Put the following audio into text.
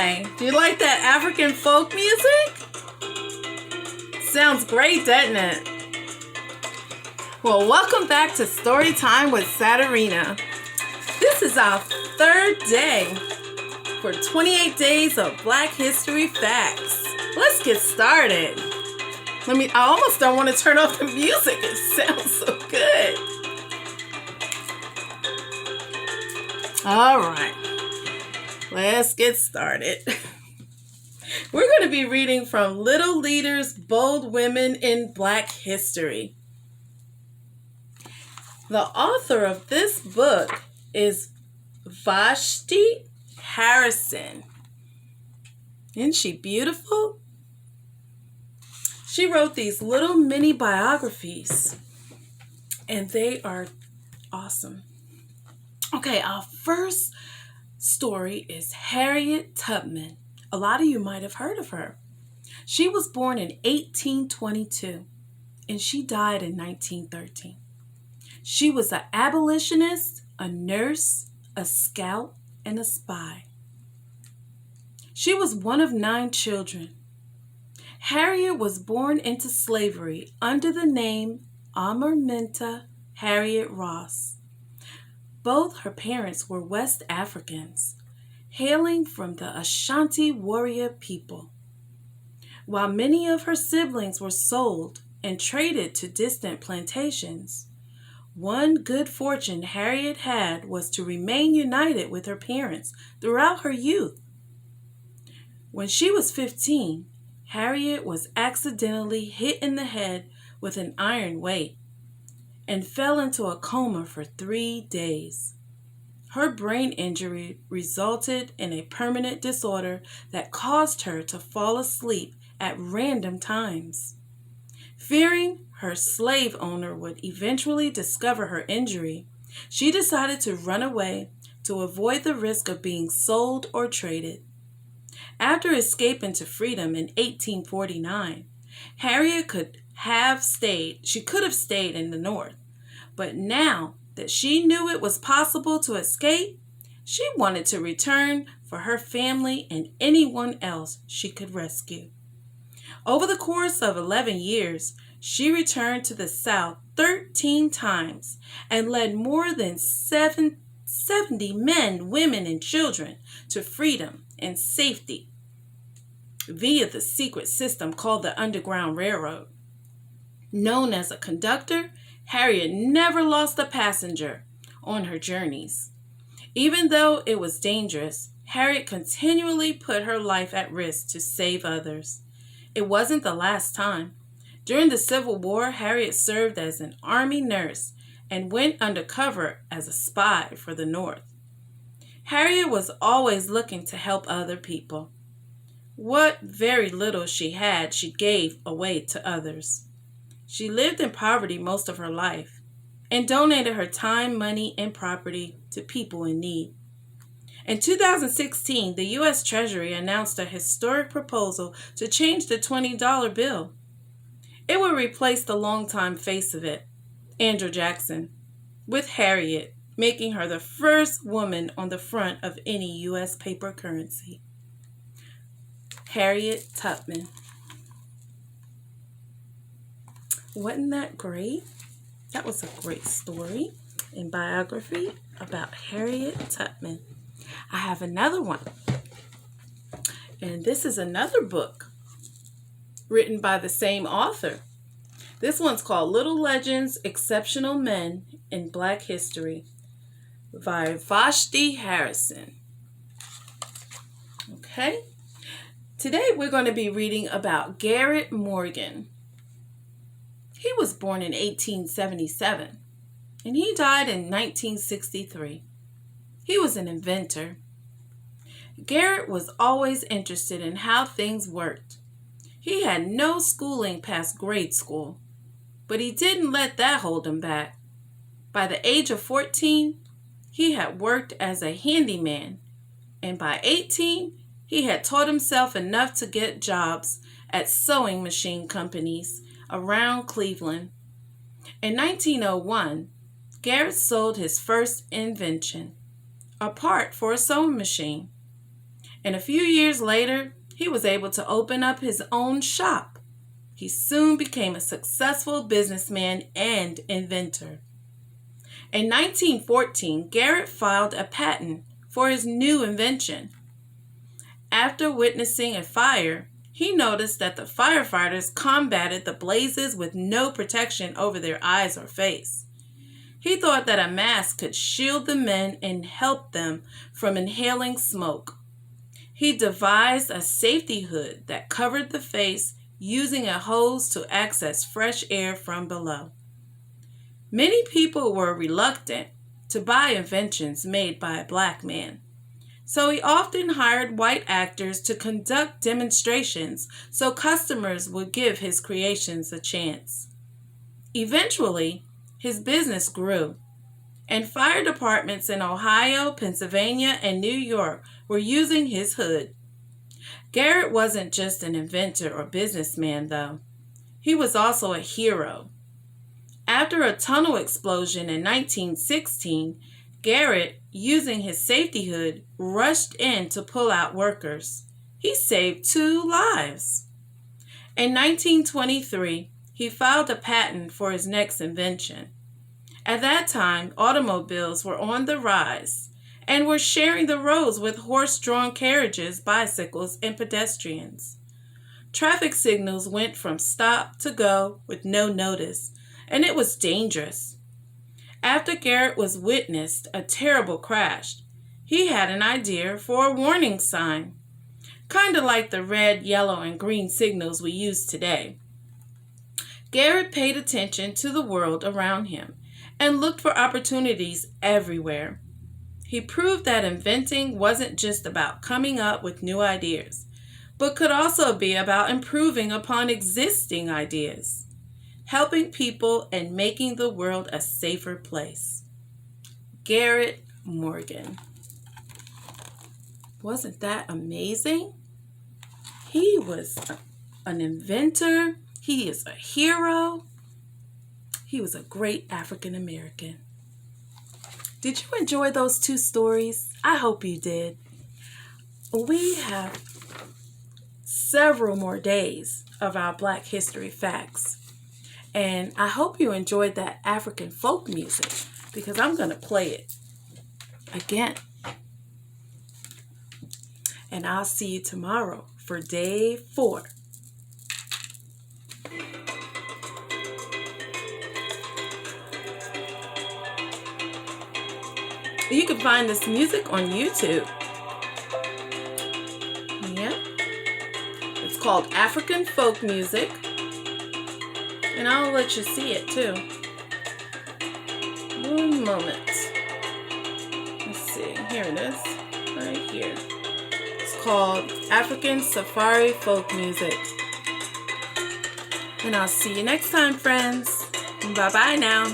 Hi! Do you like that African folk music? Sounds great, doesn't it? Well, welcome back to Storytime with Saturena. This is our third day for 28 days of Black History Facts. Let's get started. I almost don't want to turn off the music. It sounds so good. All right. Let's get started. We're going to be reading from Little Leaders, Bold Women in Black History. The author of this book is Vashti Harrison. Isn't she beautiful? She wrote these little mini biographies, and they are awesome. Okay, our first story is Harriet Tubman. A lot of you might have heard of her. She was born in 1822, and she died in 1913. She was an abolitionist, a nurse, a scout, and a spy. She was one of 9 children. Harriet was born into slavery under the name Araminta Harriet Ross. Both her parents were West Africans, hailing from the Ashanti warrior people. While many of her siblings were sold and traded to distant plantations, one good fortune Harriet had was to remain united with her parents throughout her youth. When she was 15, Harriet was accidentally hit in the head with an iron weight and fell into a coma for 3 days. Her brain injury resulted in a permanent disorder that caused her to fall asleep at random times. Fearing her slave owner would eventually discover her injury, she decided to run away to avoid the risk of being sold or traded. After escaping to freedom in 1849, Harriet could have stayed in the North, but now that she knew it was possible to escape, she wanted to return for her family and anyone else she could rescue. Over the course of 11 years, she returned to the South 13 times and led more than 70 men, women, and children to freedom and safety via the secret system called the Underground Railroad. Known as a conductor, Harriet never lost a passenger on her journeys. Even though it was dangerous, Harriet continually put her life at risk to save others. It wasn't the last time. During the Civil War, Harriet served as an army nurse and went undercover as a spy for the North. Harriet was always looking to help other people. What very little she had, she gave away to others. She lived in poverty most of her life and donated her time, money, and property to people in need. In 2016, the U.S. Treasury announced a historic proposal to change the $20 bill. It would replace the longtime face of it, Andrew Jackson, with Harriet, making her the first woman on the front of any U.S. paper currency. Harriet Tubman. Wasn't that great? That was a great story and biography about Harriet Tubman. I have another one. And this is another book written by the same author. This one's called Little Legends, Exceptional Men in Black History by Vashti Harrison. Okay. Today we're going to be reading about Garrett Morgan. He was born in 1877 and he died in 1963. He was an inventor. Garrett was always interested in how things worked. He had no schooling past grade school, but he didn't let that hold him back. By the age of 14, he had worked as a handyman, and by 18, he had taught himself enough to get jobs at sewing machine companies around Cleveland. In 1901, Garrett sold his first invention, a part for a sewing machine. and a few years later, he was able to open up his own shop. He soon became a successful businessman and inventor. In 1914, Garrett filed a patent for his new invention. After witnessing a fire, he noticed that the firefighters combated the blazes with no protection over their eyes or face. He thought that a mask could shield the men and help them from inhaling smoke. He devised a safety hood that covered the face using a hose to access fresh air from below. Many people were reluctant to buy inventions made by a black man, so he often hired white actors to conduct demonstrations so customers would give his creations a chance. Eventually, his business grew, and fire departments in Ohio, Pennsylvania, and New York were using his hood. Garrett wasn't just an inventor or businessman, though. He was also a hero. After a tunnel explosion in 1916, Garrett, using his safety hood, rushed in to pull out workers. He saved 2 lives. In 1923, he filed a patent for his next invention. At that time, automobiles were on the rise and were sharing the roads with horse-drawn carriages, bicycles, and pedestrians. Traffic signals went from stop to go with no notice, and it was dangerous. After Garrett was witnessed a terrible crash, he had an idea for a warning sign, kind of like the red, yellow, and green signals we use today. Garrett paid attention to the world around him and looked for opportunities everywhere. He proved that inventing wasn't just about coming up with new ideas, but could also be about improving upon existing ideas, helping people and making the world a safer place. Garrett Morgan. Wasn't that amazing? He was an inventor. He is a hero. He was a great African American. Did you enjoy those 2 stories? I hope you did. We have several more days of our Black History Facts. And I hope you enjoyed that African folk music, because I'm going to play it again. And I'll see you tomorrow for day 4. You can find this music on YouTube. Yeah. It's called African Folk Music. And I'll let you see it too. One moment. Let's see. Here it is. Right here. It's called African Safari Folk Music. And I'll see you next time, friends. Bye-bye now.